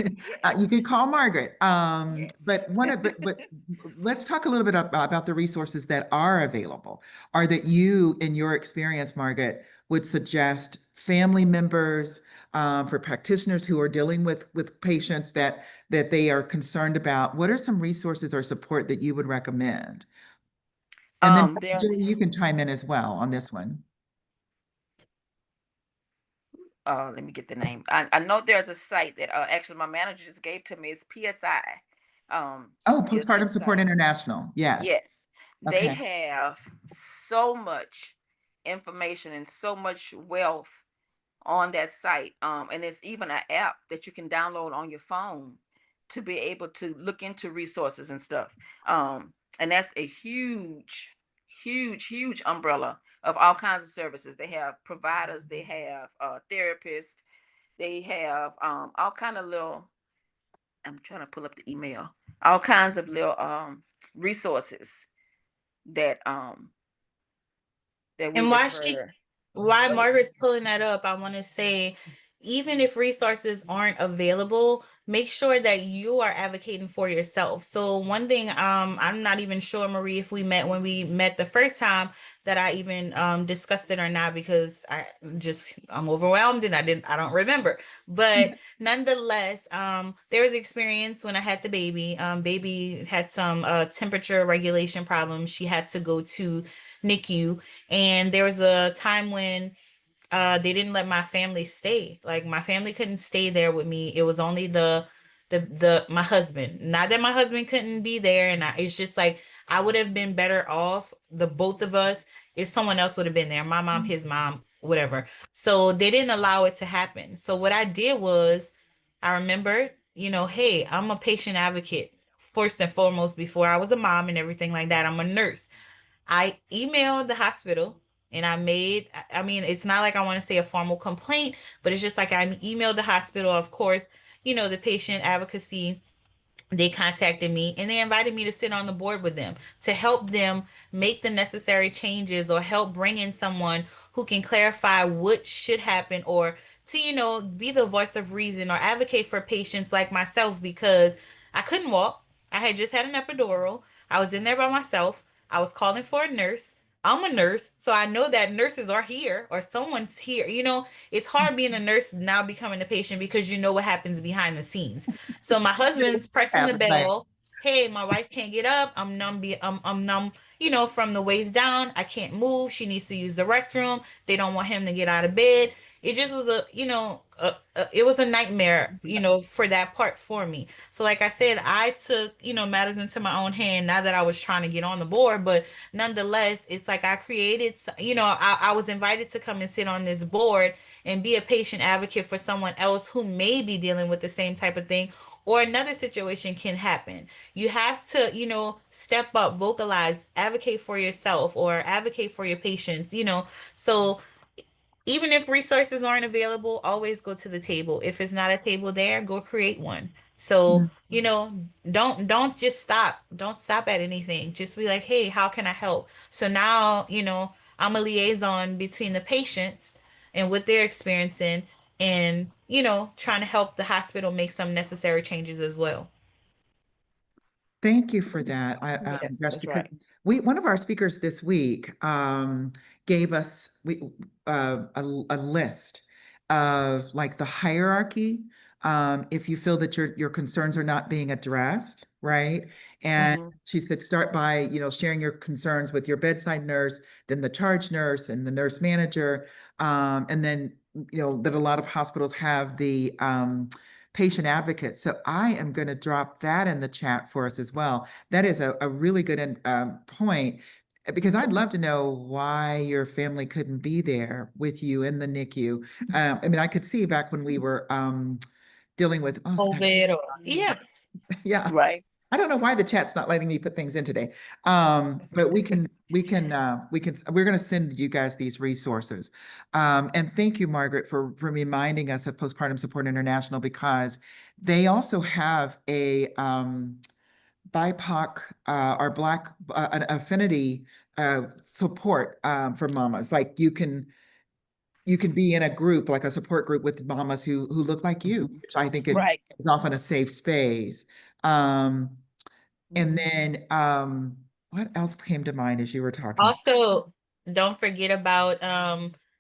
C: Yeah.
D: you can call Margaret.
C: Yes.
D: But let's talk a little bit about the resources that are available, or that you, in your experience, Margaret, would suggest family members, for practitioners who are dealing with patients that they are concerned about. What are some resources or support that you would recommend? And then
C: There's
D: Julie, you can chime in as well on this one.
C: let me get the name. I know there's a site that actually my manager just gave to me. It's PSI.
D: Oh,
C: Is the
D: Postpartum Support
C: site.
D: International. Yes.
C: Yes. They
D: Okay.
C: have so much information and so much wealth on that site. And it's even an app that you can download on your phone to be able to look into resources and stuff. And that's a huge, huge, huge umbrella of all kinds of services. They have providers, they have therapists, they have all kind of little. I'm trying to pull up the email. All kinds of little resources that that we
A: And
C: refer.
A: while
C: Go ahead.
A: Margaret's pulling that up, I want to say, even if resources aren't available, make sure that you are advocating for yourself. So one thing, I'm not even sure, Marie, if we met when we met the first time, that I even discussed it or not, because I'm overwhelmed and I don't remember. But nonetheless, there was experience when I had the baby. Baby had some temperature regulation problems. She had to go to NICU, and there was a time when they didn't let my family stay. Like my family couldn't stay there with me. It was only the my husband. Not that my husband couldn't be there, and it's just like I would have been better off, the both of us, if someone else would have been there. My mom, his mom, whatever. So they didn't allow it to happen. So what I did was, I remembered, hey, I'm a patient advocate first and foremost before I was a mom and everything like that. I'm a nurse. I emailed the hospital, and I mean, it's not like I want to say a formal complaint, but it's just like I emailed the hospital. Of course, the patient advocacy, they contacted me and they invited me to sit on the board with them to help them make the necessary changes, or help bring in someone who can clarify what should happen, or to, be the voice of reason or advocate for patients like myself, because I couldn't walk. I had just had an epidural. I was in there by myself. I was calling for a nurse. I'm a nurse, so I know that nurses are here or someone's here. It's hard being a nurse now becoming a patient, because you know what happens behind the scenes. So my husband's pressing the
D: Right.
A: bell. Hey, my wife can't get up. I'm numb, from the waist down. I can't move. She needs to use the restroom. They don't want him to get out of bed. It just was it was a nightmare, for that part for me. So like I said, I took, matters into my own hand, not that I was trying to get on the board, but nonetheless, it's like I created, I was invited to come and sit on this board and be a patient advocate for someone else who may be dealing with the same type of thing, or another situation can happen. You have to, step up, vocalize, advocate for yourself, or advocate for your patients, So even if resources aren't available, always go to the table. If it's not a table there, go create one. So, don't just stop. Don't stop at anything. Just be like, hey, how can I help? So now, I'm a liaison between the patients and what they're experiencing, and, trying to help the hospital make some necessary changes as well.
D: Thank you for that.
C: Yes,
D: Josh,
C: that's
D: because
C: right.
D: one of our speakers this week gave us a list of like the hierarchy, if you feel that your concerns are not being addressed, right? And
C: Mm-hmm.
D: she said start by, sharing your concerns with your bedside nurse, then the charge nurse and the nurse manager, and then that a lot of hospitals have the patient advocate. So I am going to drop that in the chat for us as well. That is a really good point, because I'd love to know why your family couldn't be there with you in the NICU. I mean, I could see back when we were dealing with, oh, snap.
A: COVID, or yeah.
D: Yeah,
C: Right.
D: I don't know why the chat's not letting me put things in today. But we're going to send you guys these resources. And thank you, Margaret, for reminding us of Postpartum Support International, because they also have a BIPOC or Black an affinity support for mamas. Like you can be in a group, like a support group with mamas who look like you, which I think
C: Right.
D: is often a safe space. And then what else came to mind as you were talking?
A: Also, don't forget about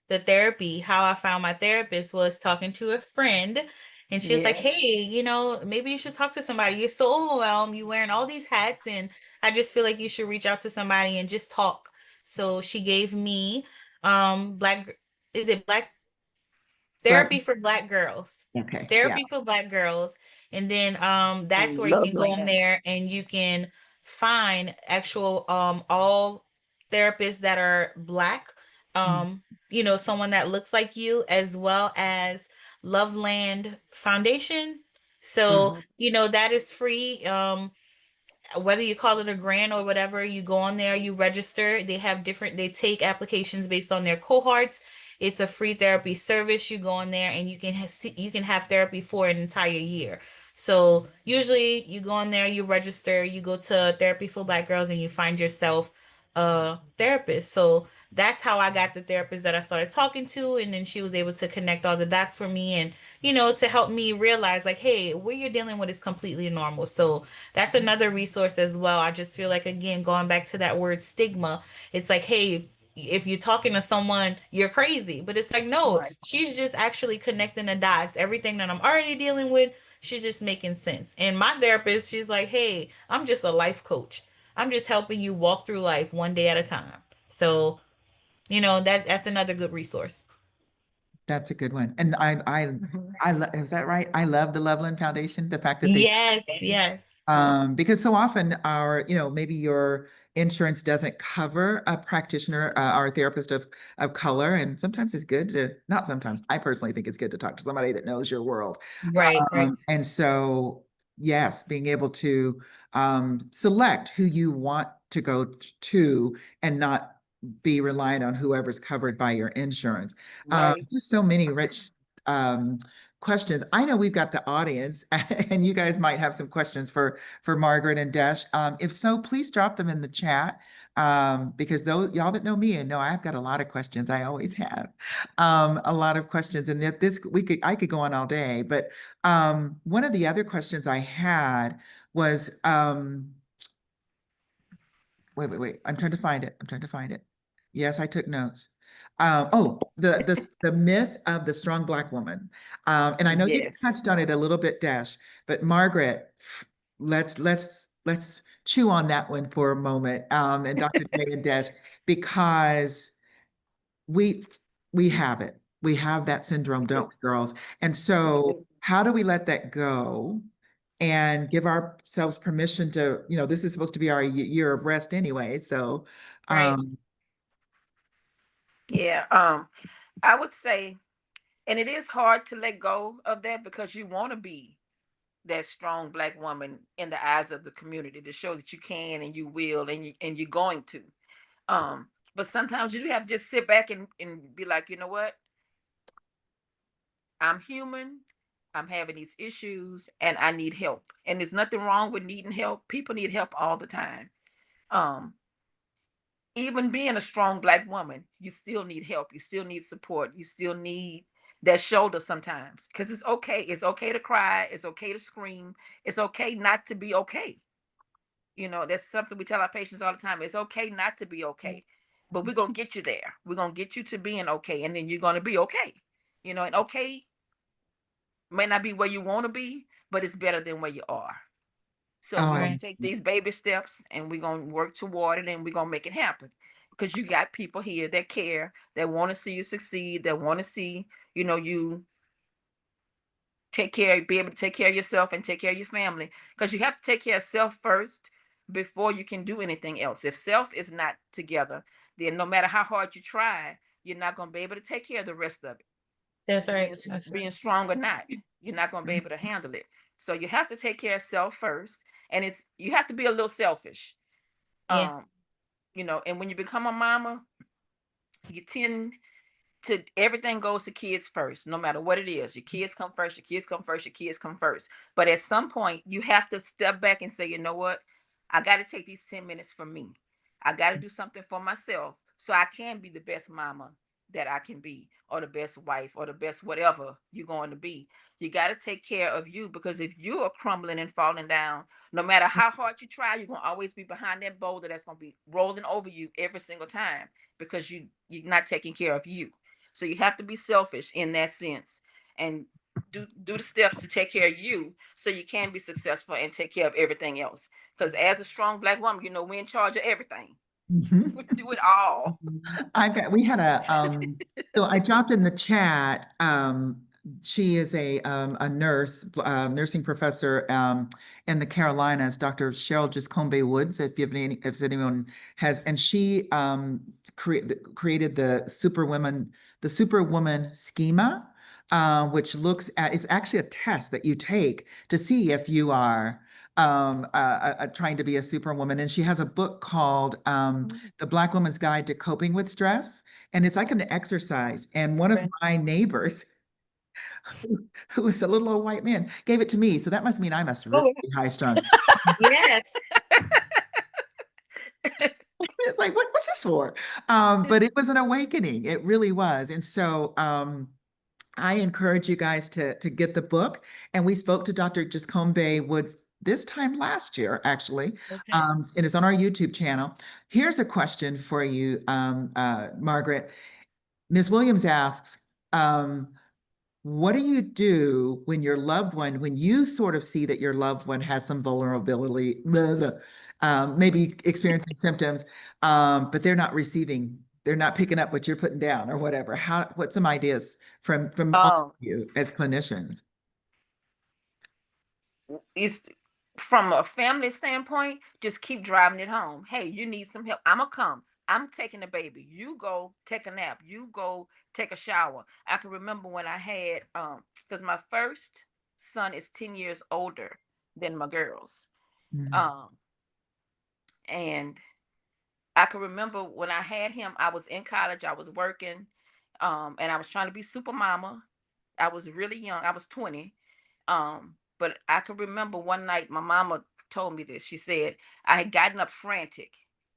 A: the therapy. How I found my therapist was talking to a friend, and she was like,
C: Yes.
A: "Hey, maybe you should talk to somebody. You're so overwhelmed. You're wearing all these hats, and I just feel like you should reach out to somebody and just talk." So she gave me black, is it black
D: Black.
A: therapy for Black girls.
D: Okay. Yeah.
A: Therapy for Black girls. And then that's where you can go in
C: Loveland.
A: there and you can find actual all therapists that are Black, someone that looks like you, as well as Loveland Foundation. So,
C: Mhm.
A: that is free. Whether you call it a grant or whatever, you go on there, you register. They take applications based on their cohorts. It's a free therapy service. You go on there and you can have therapy for an entire year. So usually you go on there, you register, you go to Therapy for Black Girls, and you find yourself a therapist. So that's how I got the therapist that I started talking to, and then she was able to connect all the dots for me, and to help me realize, like, hey, what you're dealing with is completely normal. So that's another resource as well. I just feel like, again, going back to that word stigma, it's like, hey, if you're talking to someone, you're crazy. But it's like, no,
C: Right.
A: she's just actually connecting the dots. Everything that I'm already dealing with, she's just making sense. And my therapist, she's like, hey, I'm just a life coach. I'm just helping you walk through life one day at a time. So, that's another good resource.
D: That's a good one. And
C: Mhm.
D: is that right? I love the Loveland Foundation, the fact that they
A: Yes, yes.
D: because so often maybe your insurance doesn't cover a practitioner or a therapist of color. And sometimes it's good to, not sometimes, I personally think it's good to talk to somebody that knows your world.
A: Right, right.
D: And so, yes, being able to select who you want to go to and not be reliant on whoever's covered by your insurance.
C: Right.
D: Just so many rich um, questions. I know we've got the audience, and you guys might have some questions for Margaret and Desh. If so, please drop them in the chat. Because those y'all that know me and know I've got a lot of questions. I always have a lot of questions, and that I could go on all day. But one of the other questions I had was wait. I'm trying to find it. I'm trying to find it. Yes, I took notes. The myth of the strong Black woman. And I know you
C: Yes.
D: touched on it a little bit, Dash, but Margaret, let's chew on that one for a moment. And Dr. J and Dash, because we we have it. We have that syndrome, don't we, girls? And so how do we let that go and give ourselves permission to, this is supposed to be our year of rest anyway. So
A: Right.
C: Yeah. I would say, and it is hard to let go of that because you want to be that strong Black woman in the eyes of the community to show that you can and you will and you're going to. But sometimes you do have to just sit back and be like, you know what? I'm human. I'm having these issues and I need help. And there's nothing wrong with needing help. People need help all the time. Um, Even being a strong Black woman, you still need help. You still need support. You still need that shoulder sometimes. Because it's okay. It's okay to cry. It's okay to scream. It's okay not to be okay. That's something we tell our patients all the time. It's okay not to be okay. But we're gonna get you there. We're gonna get you to being okay, and then you're gonna be okay. And okay may not be where you want to be, but it's better than where you are. So we're gonna
D: um,
A: Right.
C: take these baby steps and we're gonna work toward it and we're gonna make it happen. Because you got people here that care, that want to see you succeed, that want to see, you be able to take care of yourself and take care of your family. Because you have to take care of self first before you can do anything else. If self is not together, then no matter how hard you try, you're not gonna be able to take care of the rest of it.
A: That's
C: being
A: right. That's
C: being
A: right.
C: strong or not, you're not going to be able to handle it. So you have to take care of self first, And you have to be a little selfish.
A: Yeah.
C: You know, and when you become a mama, you tend to everything goes to kids first, no matter what it is. Your kids come first, your kids come first, your kids come first. But at some point, you have to step back and say, you know what? I got to take these 10 minutes for me. I got to do something for myself so I can be the best mama that I can be, or the best wife, or the best whatever you're going to be. You got to take care of you, because if you are crumbling and falling down, no matter how hard you try, you're going to always be behind that boulder that's going to be rolling over you every single time, because you're not taking care of you. So you have to be selfish in that sense, and do the steps to take care of you so you can be successful and take care of everything else. Because as a strong Black woman, you know, we're in charge of everything. We do it all.
D: We had so I dropped in the chat, she is a nurse, nursing professor, in the Carolinas, Dr. Cheryl Giscombe Woods, if anyone has, and she, created the Superwoman schema, which looks at, it's actually a test that you take to see if you are, trying to be a superwoman. And she has a book called, The Black Woman's Guide to Coping with Stress. And it's like an exercise. And one of my neighbors, who was a little old white man, gave it to me. So that must mean I must really be high strung.
A: Yes.
D: It's like, what's this for? But it was an awakening. It really was. And so I encourage you guys to get the book. And we spoke to Dr. Giscombe Woods this time last year, actually.
A: Okay.
D: And it's on our YouTube channel. Here's a question for you, Margaret. Ms. Williams asks, what do you do when when you sort of see that your loved one has some vulnerability, maybe experiencing symptoms, but they're not picking up what you're putting down or whatever? What's some ideas from all of you as clinicians?
C: It's from a family standpoint, just keep driving it home. Hey, you need some help. I'm gonna come. I'm taking the baby. You go take a nap. You go take a shower. I can remember when I had because my first son is 10 years older than my girls. And I can remember when I had him, I was in college, I was working, and I was trying to be super mama. I was really young. I was 20. But I can remember one night my mama told me this. She said, I had gotten up frantic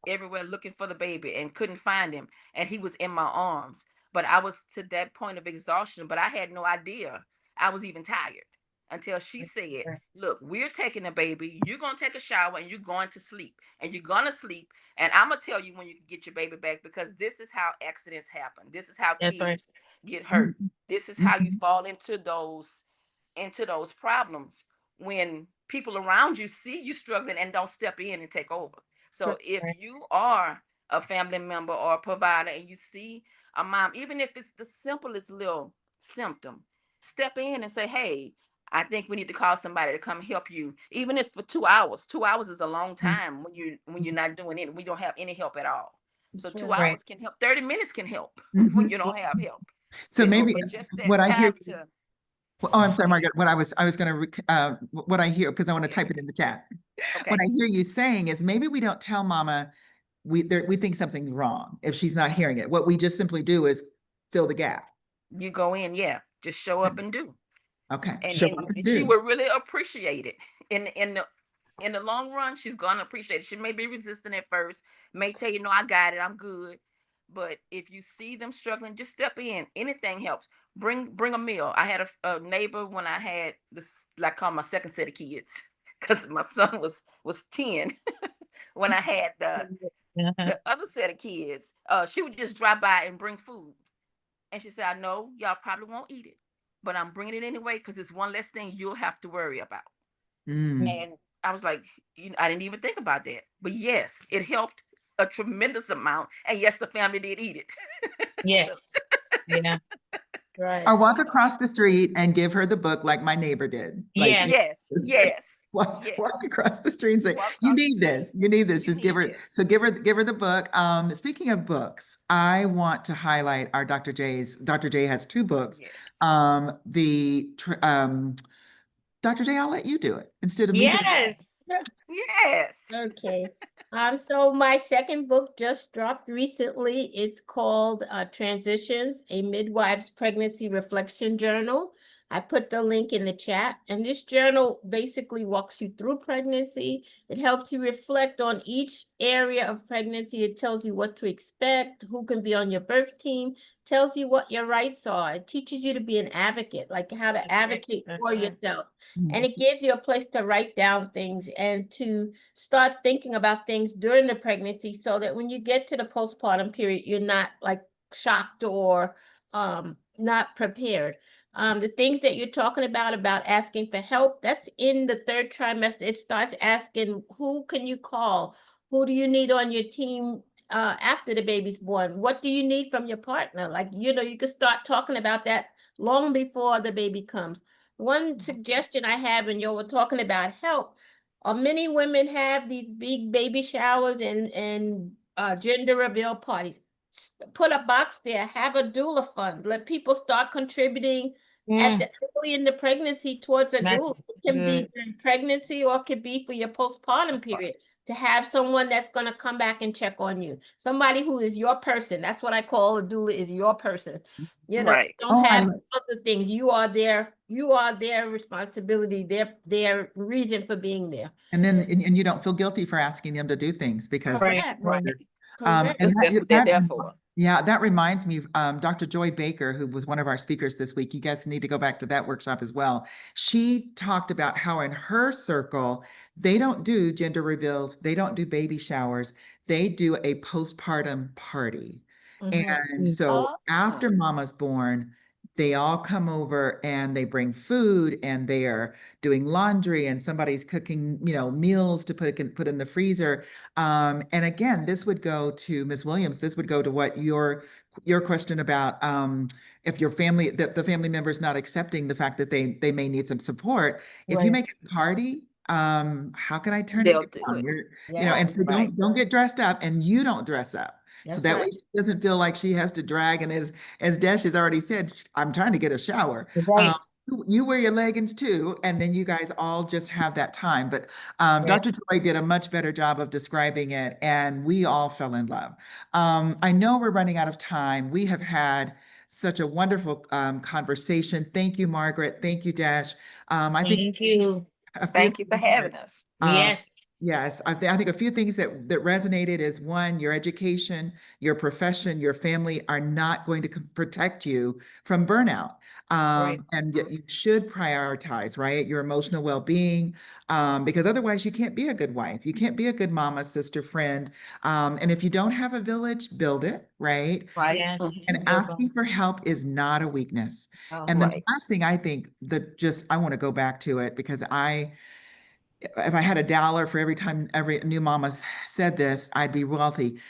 C: everywhere looking for the baby and couldn't find him. And he was in my arms. But I was to that point of exhaustion, but I had no idea I was even tired until she said, look, we're taking the baby. You're going to take a shower and you're going to sleep. And you're going to sleep. And I'm going to tell you when you can get your baby back, because this is how accidents happen. This is how kids get hurt. This is how you fall into those problems, when people around you see you struggling and don't step in and take over. So if you are a family member or a provider and you see a mom, even if it's the simplest little symptom, step in and say, hey, I think we need to call somebody to come help you. Even if it's for 2 hours. 2 hours is a long time when you're not doing it. We don't have any help at all. So 2 hours can help. 30 minutes can help when you don't have help.
D: So maybe
C: but just that
D: what I hear
C: time to.
D: Well, oh, I'm sorry, Margaret. What I hear, because I want to type it in the chat.
C: Okay.
D: What I hear you saying is maybe we don't tell mama we think something's wrong if she's not hearing it. What we just simply do is fill the gap.
C: You go in, just show up and do.
D: Okay.
C: And
D: Show up and
C: she
D: do.
C: will really appreciate it. In the long run, she's gonna appreciate it. She may be resistant at first, may tell you, no, I got it, I'm good. But if you see them struggling, just step in. Anything helps. Bring a meal. I had a neighbor when I had this, like, called my second set of kids, because my son was 10 when I had the other set of kids. She would just drive by and bring food. And she said, I know y'all probably won't eat it, but I'm bringing it anyway because it's one less thing you'll have to worry about. And I was like, I didn't even think about that. But yes, it helped a tremendous amount. And yes, the family did eat it.
A: Yes. Yeah. Right.
D: Or walk across the street and give her the book like my neighbor did. Like,
C: Yes.
D: Walk across the street and say, you need this. Just give her.
C: This.
D: So give her the book. Speaking of books, I want to highlight our Dr. J's. Dr. J has 2 books.
C: Yes.
D: Dr. J, I'll let you do it instead of me.
A: Yes.
C: Yes.
B: Okay. So my second book just dropped recently. It's called Transitions, a Midwife's Pregnancy Reflection Journal. I put the link in the chat, and this journal basically walks you through pregnancy. It helps you reflect on each area of pregnancy. It tells you what to expect, who can be on your birth team, tells you what your rights are. It teaches you to be an advocate, like how to
A: That's right.
B: advocate
A: That's
B: for
A: right.
B: yourself. And it gives you a place to write down things and to start thinking about things during the pregnancy so that when you get to the postpartum period, you're not like shocked or not prepared. The things that you're talking about asking for help, that's in the third trimester. It starts asking, who can you call? Who do you need on your team after the baby's born? What do you need from your partner? Like, you can start talking about that long before the baby comes. One suggestion I have, and you were talking about help, many women have these big baby showers and gender reveal parties. Put a box there, have a doula fund, let people start contributing at the early in the pregnancy towards a doula.
A: That's
B: It can be
A: good.
B: during pregnancy or it could be for your postpartum period to have someone that's going to come back and check on you. Somebody who is your person. That's what I call a doula, is your person.
C: Right.
B: Don't
D: Oh,
B: have other things. You are their responsibility, their reason for being there.
D: and then, and you don't feel guilty for asking them to do things because
A: Right.
B: Correct.
C: Right.
D: And
B: Correct.
C: That's what they're there for.
D: yeah, that reminds me of Dr. Joy Baker, who was one of our speakers this week. You guys need to go back to that workshop as well. She talked about how in her circle, they don't do gender reveals, they don't do baby showers, they do a postpartum party. And so after mama's born, they all come over and they bring food and they are doing laundry and somebody's cooking, meals to put in the freezer. And again, this would go to Ms. Williams. This would go to what your question about if your family, the family member is not accepting the fact that they may need some support. If you
B: Right.
D: make a party, how can I turn
C: They'll
D: it
C: do
D: down?
C: it.
D: And so
C: Right.
D: don't get dressed up, and you don't dress up. So
B: That's
D: that way
B: right.
D: she doesn't feel like she has to drag. And as Desh has already said, I'm trying to get a shower.
A: Right.
D: You wear your leggings too, and then you guys all just have that time. But
A: Right.
D: Dr. Joy did a much better job of describing it, and we all fell in love. I know we're running out of time. We have had such a wonderful conversation. Thank you, Margaret. Thank you, Dash. I think
A: Thank you.
D: a few
C: Thank you for
D: things that,
C: having us.
A: Yes.
D: yes, I think a few things that resonated is, one, your education, your profession, your family are not going to protect you from burnout.
A: Right.
D: And you should prioritize, right, your emotional well-being, because otherwise you can't be a good wife. You can't be a good mama, sister, friend. And if you don't have a village, build it, right?
C: Right.
A: Yes.
D: And asking for help is not a weakness. And the
C: Right.
D: last thing I think that I want to go back to it because if I had $1 for every time every new mama said this, I'd be wealthy.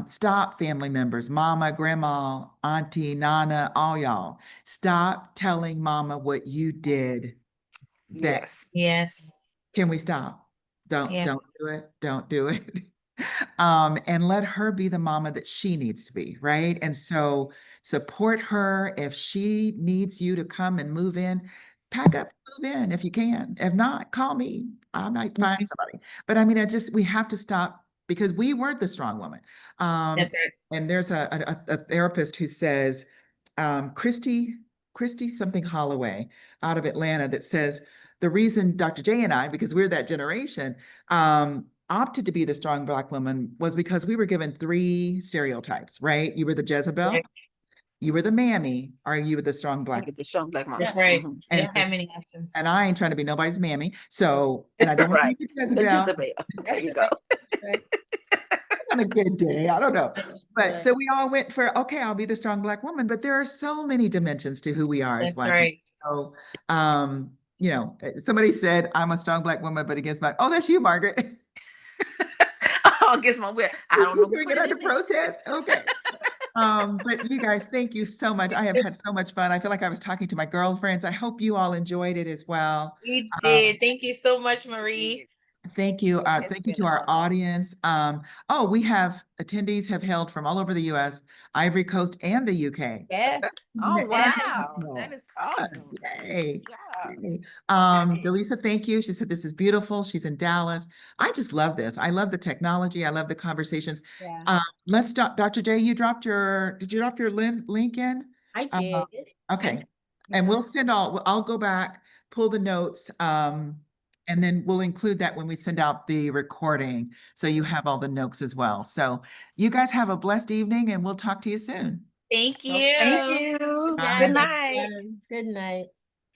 D: Stop, family members, mama, grandma, auntie, nana, all y'all. Stop telling mama what you did. That
C: Yes.
A: Yes.
D: Can we stop?
A: Yeah.
D: Don't do it. Don't do it. And let her be the mama that she needs to be, right? And so support her. If she needs you to come and move in, pack up, move in if you can. If not, call me. I might find
A: Mhm.
D: somebody. But I mean, we have to stop because we weren't the strong woman.
A: That's right.
D: And there's a therapist who says, Christy something Holloway out of Atlanta, that says the reason Dr. J and I, because we're that generation, opted to be the strong Black woman was because we were given 3 stereotypes, right? You were the Jezebel,
A: Right.
D: you were the mammy, or you were the strong Black.
C: Like the strong Black mom.
A: That's right.
C: Mhm.
A: You
D: And,
A: don't have many options.
D: and I ain't trying to be nobody's mammy. So, and I don't want to
C: Right.
D: be the
C: The
D: Jezebel
C: Jezebel. There you go.
D: on a good day. I don't know. But
B: Right.
D: so we all went for, okay, I'll be the strong Black woman. But there are so many dimensions to who we are as
A: That's
D: Black women.
A: right.
D: So, somebody said I'm a strong Black woman, but against my, oh, that's you, Margaret.
C: Oh, against my will. I don't know.
D: You're doing it under protest. Okay. But you guys, thank you so much. I have had so much fun. I feel like I was talking to my girlfriends. I hope you all enjoyed it as well.
A: You
D: Um,
A: did. Thank you so much, Marie.
D: Thank you.
C: It's
D: Thank you
C: been
D: to our
C: awesome.
D: audience. We have attendees have hailed from all over the US, Ivory Coast, and the UK.
B: Yes.
C: Oh, wow.
D: International.
C: That is awesome.
D: Yay.
C: Good job.
D: Delisa, thank you. She said, this is beautiful. She's in Dallas. I just love this. I love the technology. I love the conversations.
B: Yeah,
D: Let's Dr. J, did you drop your link in?
B: I
D: Uh,
B: did.
D: Okay. And
B: Yeah.
D: I'll go back, pull the notes, and then we'll include that when we send out the recording. So you have all the notes as well. So you guys have a blessed evening and we'll talk to you soon.
A: Thank
B: Okay.
C: Thank
A: you.
C: you.
D: Bye.
C: Good night.
B: Good night.